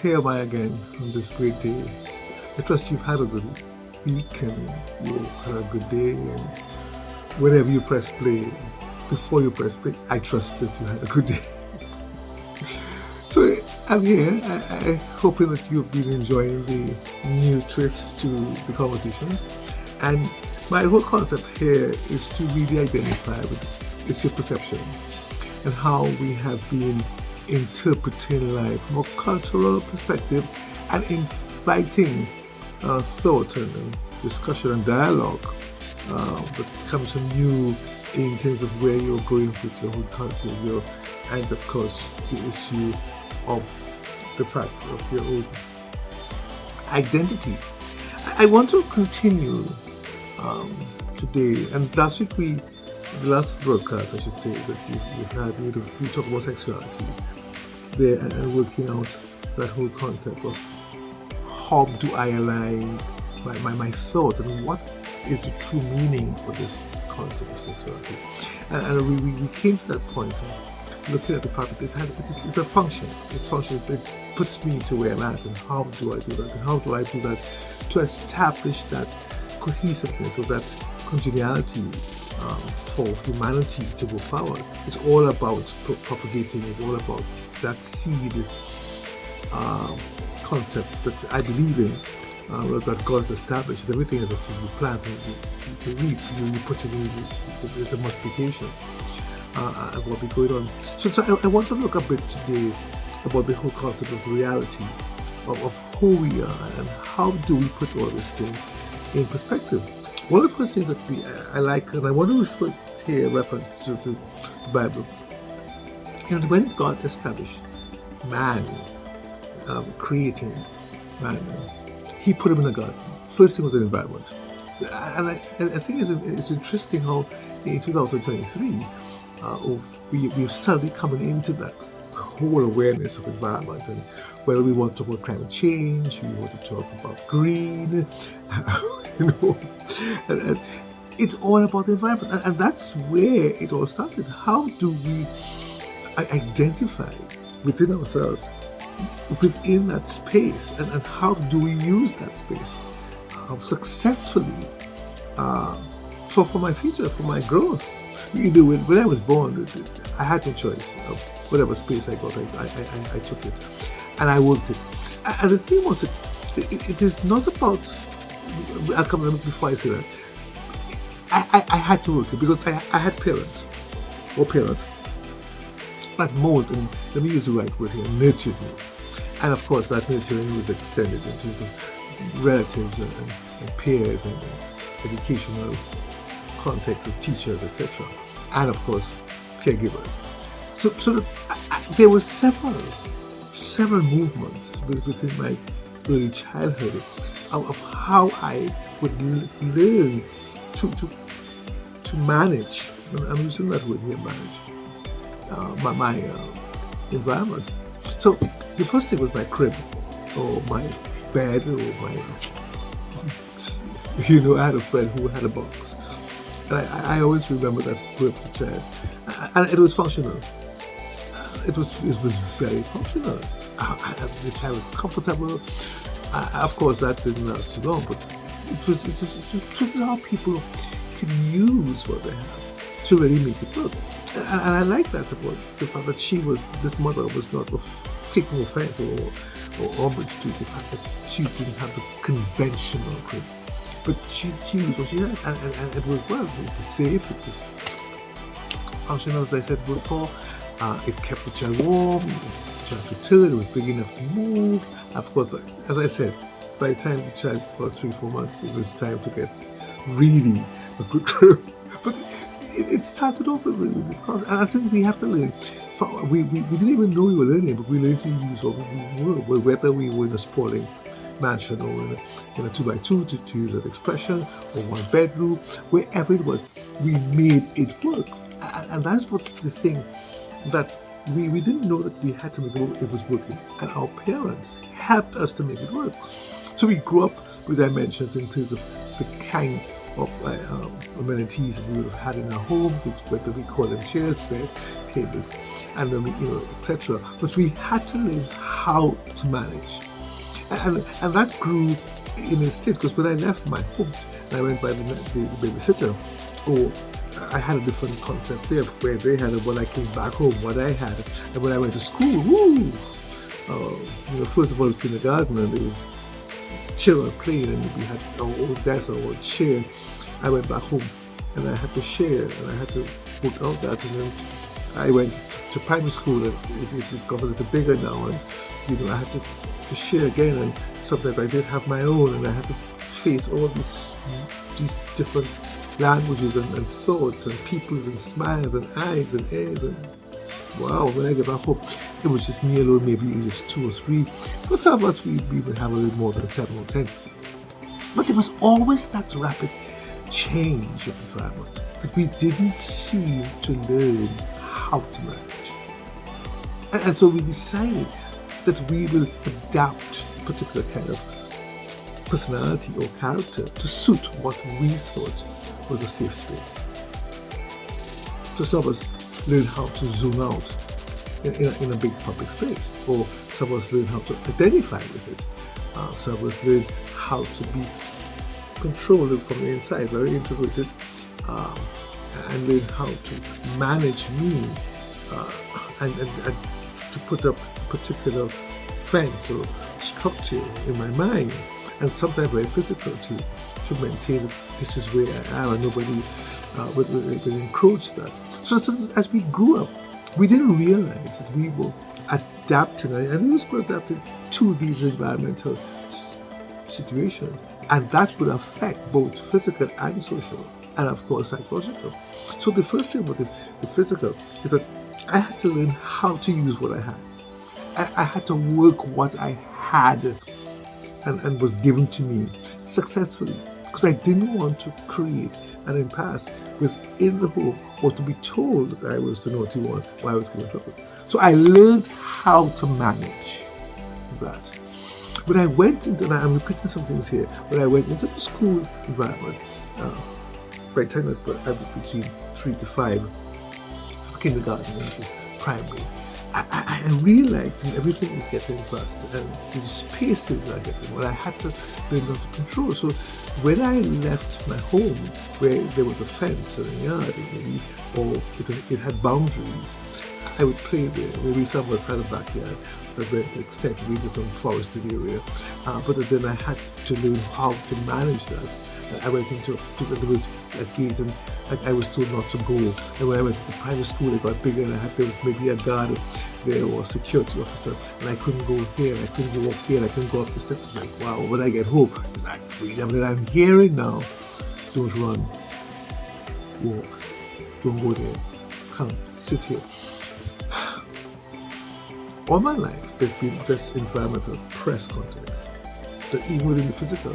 here am I again on this great day. I trust you've had a good week and you had a good day. And whenever you press play, before you press play, I trust that you had a good day. So I'm here. I hoping that you've been enjoying the new twist to the conversations. And my whole concept here is to really identify with it's your perception and how we have been interpreting life from a cultural perspective and inviting thought and discussion and dialogue that comes from you in terms of where you're going with your whole culture, and of course the issue of the fact of your own identity. I want to continue today, and last week the last broadcast I should say that you've had, we talked about sexuality there and working out that whole concept of how do I align my thought and what is the true meaning for this concept of sexuality. And we came to that point looking at the fact that it's a function. It functions, it puts me to where I'm at, and how do I do that? And how do I do that to establish that cohesiveness or that congeniality for humanity to go forward? It's all about propagating, it's all about that seed concept that I believe in, that God has established. Everything is a seed. You plant and you reap, you put it in, there's a multiplication. And what be going on. So I want to look a bit today about the whole concept of reality, of who we are, and how do we put all this thing in perspective. One of the first things that I like, and I want to refer here reference to the Bible. When God established man, creating man, He put him in a garden. First thing was an environment, and I think it's interesting how in 2023 we're suddenly coming into that whole awareness of environment, and whether we want to talk about climate change, we want to talk about green, and it's all about the environment, and that's where it all started. How do we identify within ourselves, within that space, and how do we use that space successfully for my future, for my growth? When I was born, I had no choice of whatever space I got. I took it, and I worked it. And the thing was, it is not about. I'll come before I say that. I had to work it because I had parents that mold, and let me use the right word here, nurtured me. And of course, that nurturing was extended in terms of relatives and peers and educational context of teachers, etc., and of course caregivers. So there were several movements within my early childhood of how I would learn to manage. I'm using that word here, manage my environment. So the first thing was my crib, or my bed, or my I had a friend who had a box. I always remember that growing up as a child, and it was functional. It was very functional. The child was comfortable. Of course, that didn't last too long, but it was how people can use what they have to really make it work. And I like that about the fact that this mother was not taking offense or homage to the fact that she didn't have the conventional crib. But she used what she had, and it worked well. It was safe, it was functional, as I said before. It kept the child warm, the child could turn, it was big enough to move. Of course, but as I said, by the time the child was 3-4 months, it was time to get really a good crib. But it started off with this concept, and I think we have to learn. We didn't even know we were learning, but we learned to use what we were, whether we were in a sprawling mansion or in a 2x2 to use that expression, or one bedroom, wherever it was, we made it work. And that's what the thing that we didn't know that we had to make it was working, and our parents helped us to make it work. So we grew up with dimensions in terms of the kind of amenities that we would have had in our home, whether we call them chairs, bed, tables, and etc. But we had to learn how to manage, and that grew in the States, because when I left my home and I went by the babysitter, or I had a different concept there, where they had it when I came back home, what I had, and when I went to school, first of all it was kindergarten, and it was children playing, and we had our own desk, our own chair. I went back home and I had to share, and I had to work out that, and then I went to primary school, and it got a little bigger now, and I had to share again, and sometimes I did have my own, and I had to face all these different languages and thoughts and peoples and smiles and eyes and ears, and wow, when I get back home, it was just me alone, maybe just 2 or 3. For some of us, we would have a little more than 7 or 10. But there was always that rapid change of environment that we didn't seem to learn how to manage. And so we decided that we will adapt a particular kind of personality or character to suit what we thought was a safe space. So some of us learn how to zoom out in a big public space, or some of us learn how to identify with it. Some of us learn how to be controlled from the inside, very introverted, and learn how to manage me, and to put up a particular fence or structure in my mind, and sometimes very physical to maintain that this is where I am and nobody will encroach that. So as we grew up, we didn't realize that we were adapting, and we were adapting to these environmental situations, and that would affect both physical and social, and of course psychological. So the first thing about the physical is that I had to learn how to use what I had. I had to work what I had and was given to me successfully, because I didn't want to create an impasse within the home, or to be told that I was the naughty one while I was giving trouble. So I learned how to manage that. When I went into, and I'm repeating some things here, when I went into the school environment, by the time between 3 to 5, kindergarten and primary, I realized that everything is getting faster, and the spaces are getting, well, I had to learn how to control. So when I left my home, where there was a fence and a yard, maybe, or it had boundaries, I would play there. Maybe some of us had a backyard that went extensively to some forested area, but then I had to learn how to manage that. I went into, there was a gate, and I was told not to go. And when I went to the primary school, it got bigger, and there was maybe a guard there or a security officer, and I couldn't go here, and I couldn't go up here, and I couldn't go up the steps. Like, wow, when I get home, it's like freedom that I'm hearing now. Don't run, walk, don't go there, come, sit here. All my life, there's been this environmental press context, that even within the physical,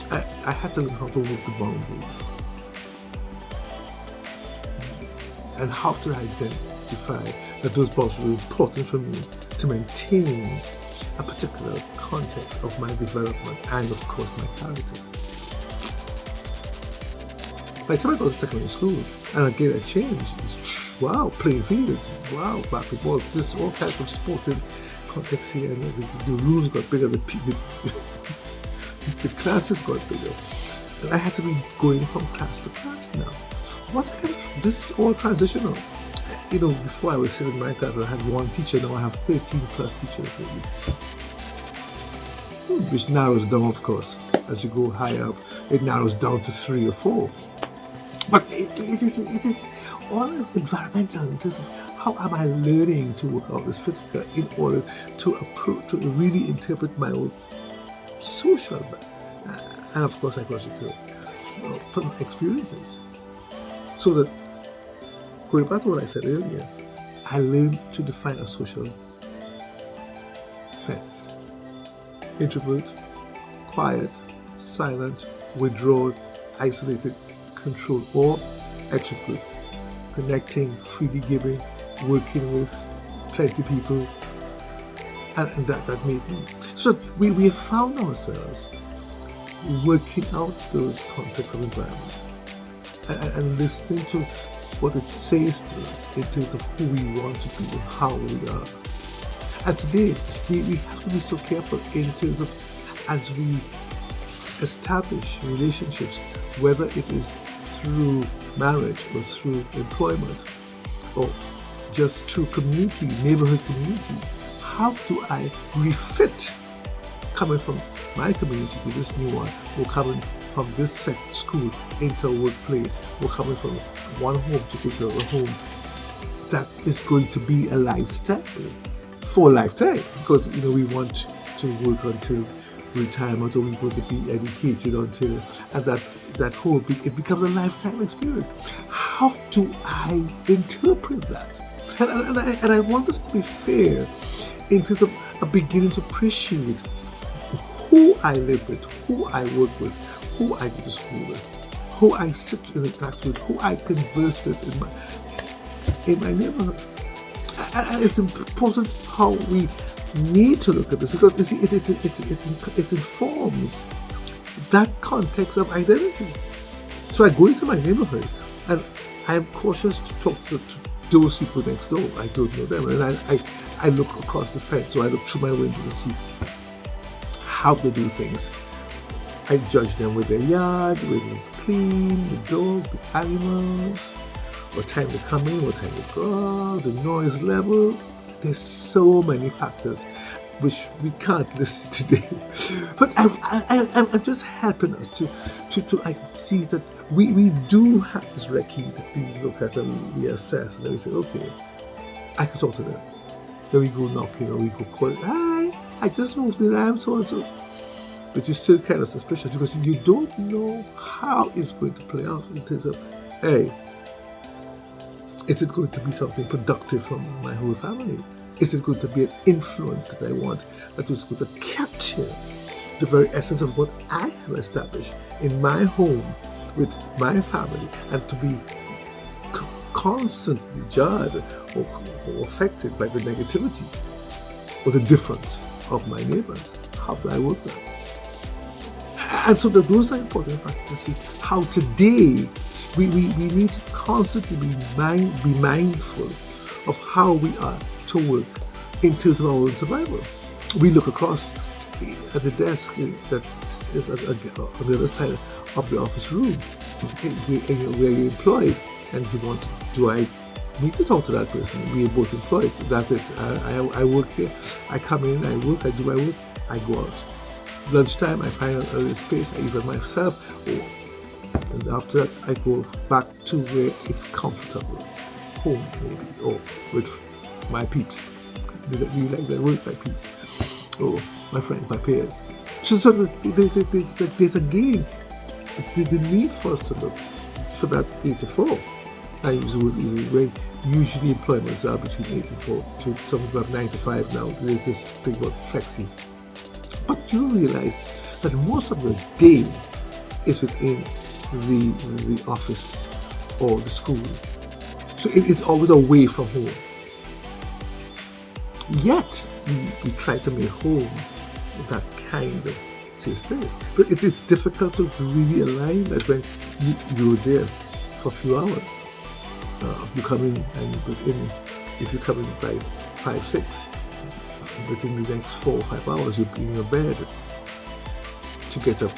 I had to learn how to work the boundaries and how to identify that those boundaries were important for me to maintain a particular context of my development and, of course, my character. By the time I got to secondary school, and again I changed, wow, playing fields, wow, basketball, just all kinds of sporting context here, and the rules got bigger, the classes got bigger, and I had to be going from class to class now. This is all transitional. Before I was sitting in my class, I had one teacher, now I have 13 plus teachers maybe. Which narrows down, of course. As you go higher up, it narrows down to 3 or 4. But it is all environmental in terms of how am I learning to work out this physical in order to really interpret my own social and, of course, psychological experiences. So that, going back to what I said earlier, I learned to define a social fence. Introvert, quiet, silent, withdrawn, isolated, controlled, or extrovert, connecting, freely giving, working with plenty of people, and that made me. So we have found ourselves working out those context of environment and listening to what it says to us in terms of who we want to be and how we are. And today, we have to be so careful in terms of as we establish relationships, whether it is through marriage or through employment or just through community, neighborhood community. How do I refit coming from my community to this new one, or coming from this school into a workplace, or coming from one home to go to another home? That is going to be a lifestyle for a lifetime, because we want to work until retirement, or we want to be educated until, and that whole it becomes a lifetime experience. How do I interpret that? And I want us to be fair in terms of beginning to appreciate who I live with, who I work with, who I go to school with, who I sit in the class with, who I converse with in my neighborhood. And it's important how we need to look at this, because it informs that context of identity. So I go into my neighborhood and I am cautious to talk to those people next door. I don't know them, and I look across the fence, so I look through my window to see how they do things. I judge them with their yard, whether it's clean, the dog, the animals, what time they come in, what time they go out, the noise level. There's so many factors which we can't list today. But I'm just helping us to see that we do have this recce that we look at and we assess, and then we say, okay, I can talk to them. Then we go knocking, or we go calling, hi, I just moved in, I'm so and so. But you're still kind of suspicious, because you don't know how it's going to play out in terms of, hey, is it going to be something productive for my whole family? Is it going to be an influence that I want, that is going to capture the very essence of what I have established in my home with my family, and to be constantly jarred or affected by the negativity or the difference of my neighbors? How do I work that? And so those are important factors to see how today we need to constantly be mindful of how we are to work in terms of our own survival. We look across at the desk that is on the other side of the office room where you're employed, and you want, do I need to talk to that person? We are both employed. That's it. I work here. I come in, I work, I do my work, I go out. Lunchtime, I find a space, I eat by myself, and after that, I go back to where it's comfortable, home maybe, or with my peeps. Do you like that word, my peeps? Or my friends, my peers. So there's again the need for us to look for that 8 to 4. I use the word easy, when usually employments are between 8 and 4. Some people have 9 to 5 now. There's this thing about flexi. But you realize that most of the day is within the office or the school. So it's always away from home. Yet, we try to make home that kind of safe space. But it's difficult to really align that when you're there for a few hours. You come in, and if you come in by 5, 6, within the next 4 or 5 hours, you'll be in your bed to get up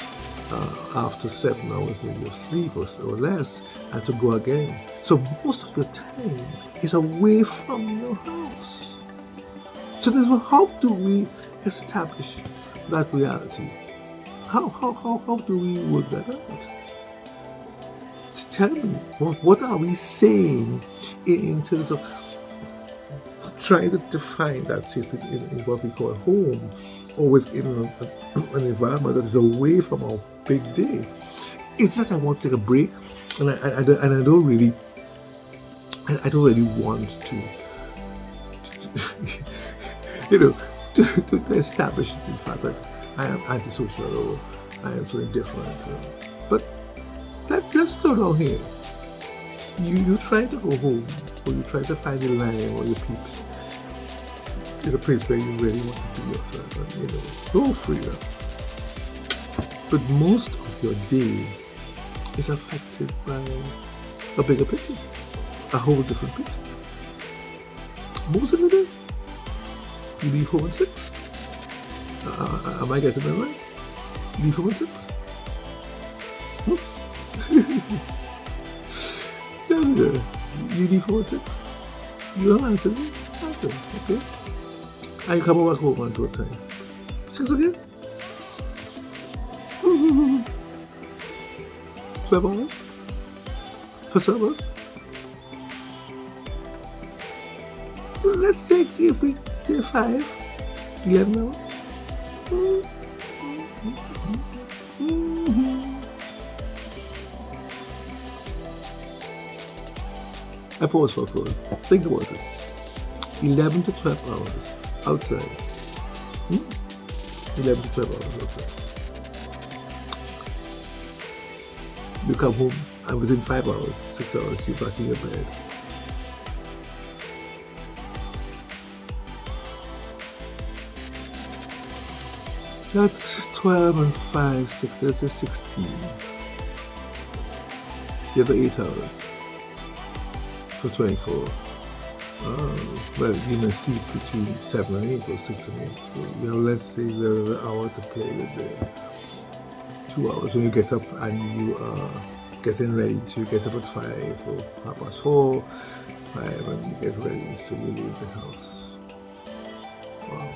after 7 hours maybe of sleep or less, and to go again. So most of your time is away from your house. So therefore, how do we establish that reality? How do we work that out? Tell me, what are we saying in terms of trying to define that space in what we call home, or within an environment that is away from our big day? It's just I want to take a break, and I don't really want to to establish the fact that I am antisocial or I am so indifferent. But let's start out here. You try to go home, or you try to find your line or your peeps in a place where you really want to be yourself, and go freedom. But most of your day is affected by a bigger picture, a whole different picture. Most of the day, you leave home at 6. Am I getting that right? Leave home at 6? Yeah. You leave home at 6? You don't answer me? Okay. I come back home at what time? 6 again? 12 hours? For some of us? Let's take, if we take 5, 11 hours. I pause for a pause. Think about it. 11 to 12 hours outside. 11 to 12 hours outside. You come home and within 5 hours, 6 hours, you're back in your bed. That's 12 and 5, 6, that's 16. The other 8 hours for 24. Well, you may sleep between 7 and 8 or 6 and 8. So, let's say you have an hour to play with there. 2 hours when you get up and you are getting ready. So you get up at 5 or 4:30, 5, and you get ready. So you leave the house. Wow.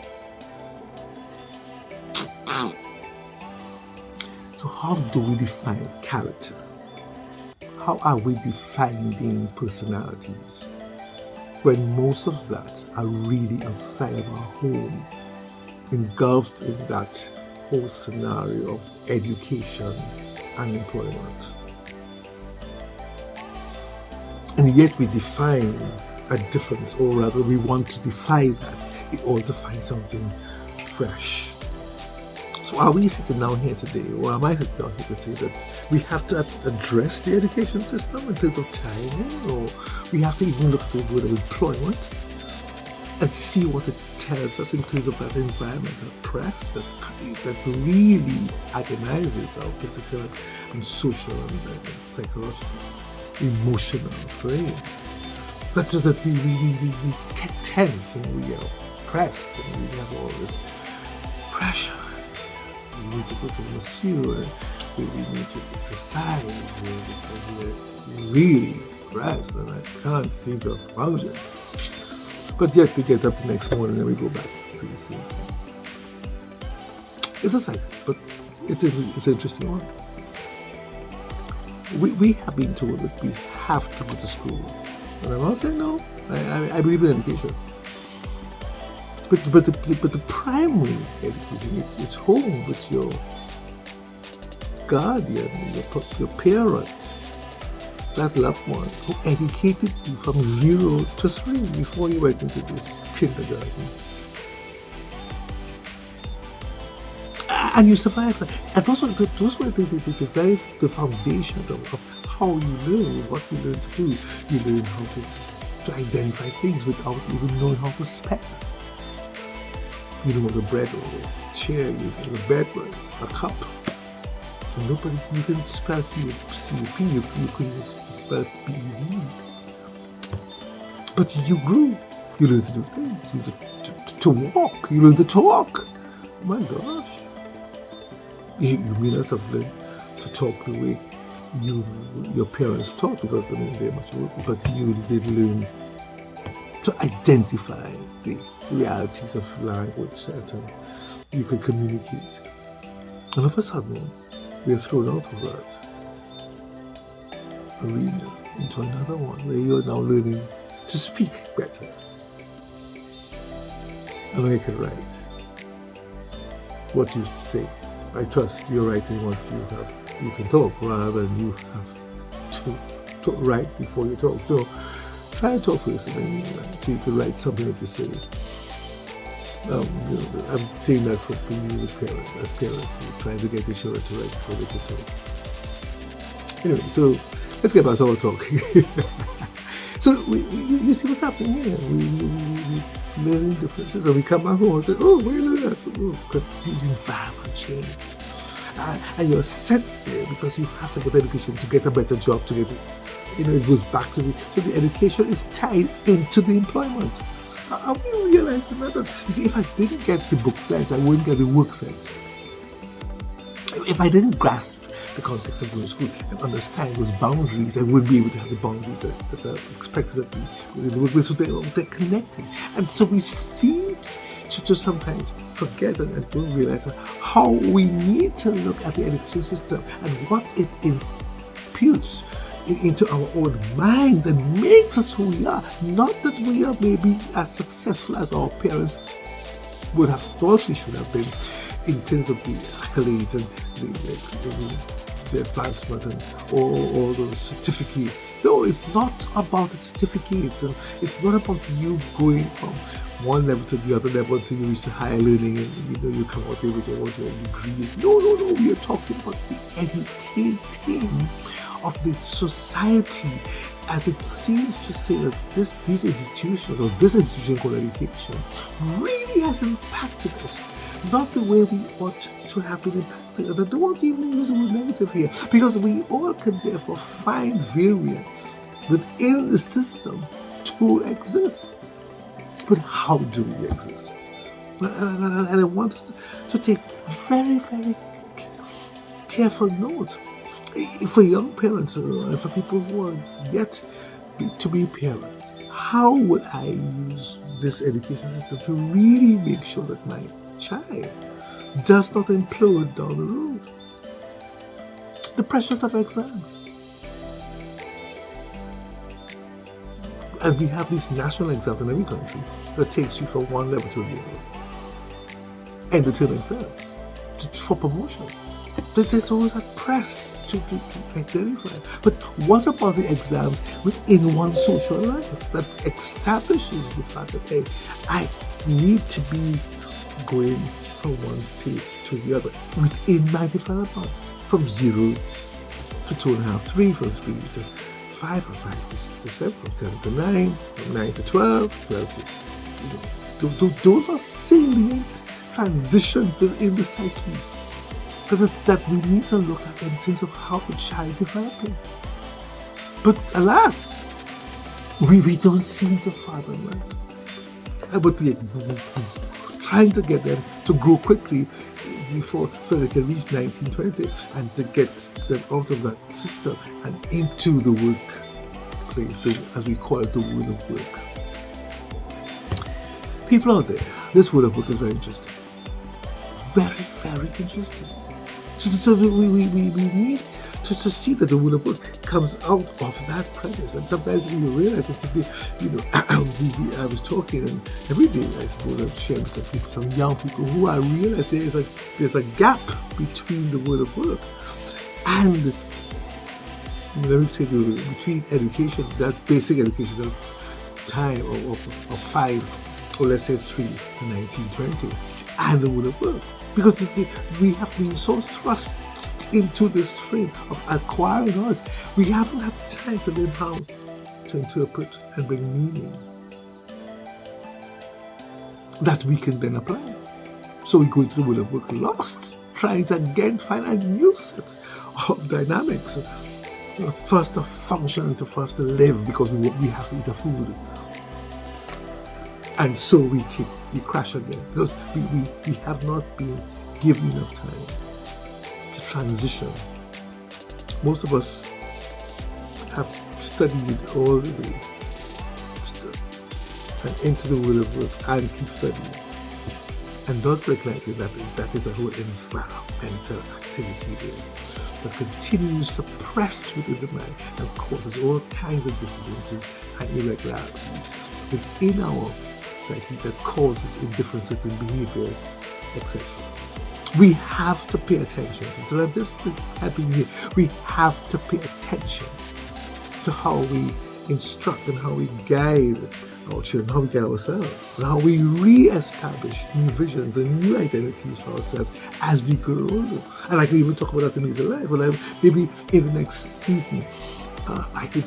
So how do we define character? How are we defining personalities when most of that are really outside of our home, engulfed in that whole scenario of education and employment? And yet we define a difference, or rather we want to defy that in order to find something fresh. So are we sitting down here today, or am I sitting down here to say that we have to address the education system in terms of timing, or we have to even look at the word of employment and see what it tells us in terms of that environmental press that really agonizes our physical and social and psychological, emotional frames. That we get tense and we are pressed and we have all this pressure. We need to go to the masseur, we need to exercise because we're really pressed and I can't seem to function. But yet we get up the next morning and we go back to the same thing. It's a cycle, but it's an interesting one. We have been told that we have to go to school. And I'm not saying no. I believe in education. But the primary education, it's home with your guardian, your parent, that loved one who educated you from 0 to 3 before you went into this kindergarten. And you survived that. And those were the foundation of how you learn, what you learn to do. You learn how to identify things without even knowing how to spell. You know what a bread or a chair, you know a bed was, a cup. And nobody, you can spell CUP, you couldn't spell PED. But you grew. You learned to do things. You learned to walk. You learned to talk. Oh my gosh. You may not have learned to talk the way your parents taught, because I mean they're much older, but you did learn to identify the realities of language that you could communicate. And all of a sudden, we are thrown out of that arena into another one where you're now learning to speak better and make it right. What you say. I trust you're writing what you can talk rather than you have to write before you talk. So try to talk first and then so you can write something that you say. I'm saying that for you as parents, we're trying to get the children to write before they can talk. Anyway, so let's get back to our talk. So you see what's happening here. We learn differences, and we come back home and say, oh, where did that? Oh, because these environment change. and you're sent there because you have to get education to get a better job, to get it. It goes back to the education is tied into the employment. Are we realizing that? You see, if I didn't get the book sense, I wouldn't get the work sense. If I didn't grasp the context of going to school and understand those boundaries, I wouldn't be able to have the boundaries that are expected of me within the workplace. So they're connected. And so we seem to sometimes forget and don't realize how we need to look at the education system and what it imputes into our own minds and makes us who we are. Not that we are maybe as successful as our parents would have thought we should have been in terms of the accolades and the advancement and all those certificates. No, it's not about the certificates, and it's not about you going from one level to the other level until you reach the higher learning and you come out there with all your degrees. No, we are talking about the educating of the society, as it seems to say that these institutions, or this institution called education, really has impacted us, not the way we ought to have been impacted. And I don't want to even use the word negative here, because we all can therefore find variance within the system to exist. But how do we exist? And I want us to take very, very careful note. For young parents and for people who are yet to be parents, how would I use this education system to really make sure that my child does not implode down the road? The pressures of exams. And we have these national exams in every country that takes you from one level to the other. End of term exams for promotion. There's always a press to identify. But what about the exams within one social life that establishes the fact that, hey, I need to be going from one state to the other within my development, from 0 to 2.5, 3, from 3 to 5, from 5 to 7, from 7 to 9, from 9 to 12, 12 to, those are salient transitions within the psyche that we need to look at in terms of how the child is developing. But alas, we don't seem to fathom that. But we're trying to get them to grow quickly so they can reach 1920 and to get them out of that system and into the workplace, as we call it, the world of work. People out there, this world of work is very interesting. Very, very interesting. So we need to see that the world of work comes out of that premise. And sometimes you realize that today, I was talking, and every day I suppose I'm sharing with some people, some young people who I realize there's a gap between the world of work and, let me say, between education, that basic educational time of 5, or let's say 3 to 1920, and the world of work. Because we have been so thrust into this frame of acquiring knowledge, we haven't had time to learn how to interpret and bring meaning that we can then apply. So we go into the world of work lost, trying to again find a new set of dynamics for us to function and for us to live, because we have to eat the food. And so we crash again, because we have not been given enough time to transition. Most of us have studied all the way and into the world of work and keep studying, and not recognizing that is a whole environmental activity there that continues to press within the mind and causes all kinds of disturbances and irregularities within our psyche that causes indifferences in behaviors, etc. We have to pay attention. So this is happening here. We have to pay attention to how we instruct and how we guide our children, how we guide ourselves, and how we re-establish new visions and new identities for ourselves as we grow older. And I can even talk about that in later life. Well, maybe in the next season, I could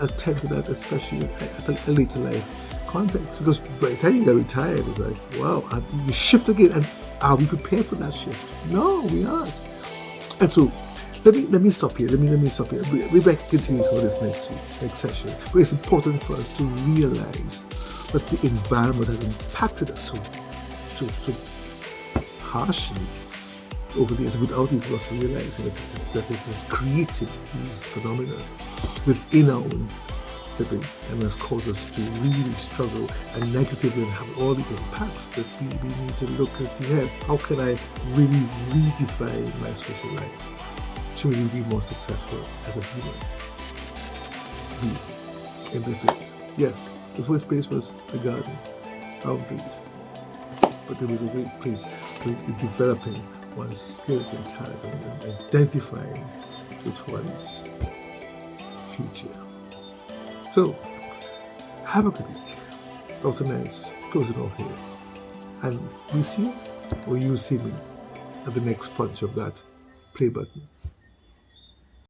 attend to that, especially at a later life context, because by the time you get retired, it's like, wow, and you shift again, and are we prepared for that shift? No, we aren't. And so, let me stop here. Let me stop here. We might continue some of this next session. But it's important for us to realize that the environment has impacted us so harshly over the years without even us realizing that it is creating these phenomena within our own living and has caused us to really struggle and negatively have all these impacts that we need to look and see, hey, how can I really redefine my social life to really be more successful as a human being in this age? Yes, the first place was the garden, boundaries, but there was a great place in developing one's skills and talents and identifying with one's future. So, have a good week. Dr. Nance, closing off here. And we see you, or you see me, at the next punch of that play button.